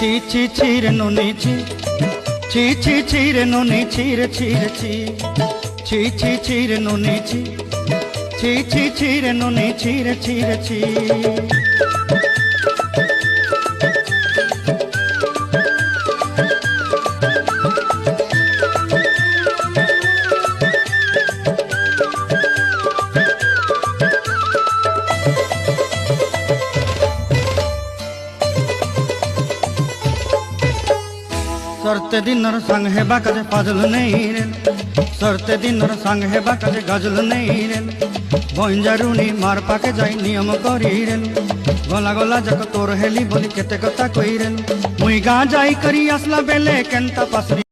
ছি ছি ছি রে নুনি ছি ছি ছি ছি রে নুনি ছি রে ছি রে ছি ছি ছি ছি রে নুনি ছি ছি ছি ছি রে নুনি ছি রে ছি রে ছি सरते दिनर संग है बाकाजे फाजल नहीं रे सरते दिनर संग है बाकाजे गजल नहीं रे बंजारुनी मार पाके जाई नियम करी रे गला गला जक तोर हेली बोली केते कथा कई रे मुई गा जाई करी असला बेले केनता पासरी।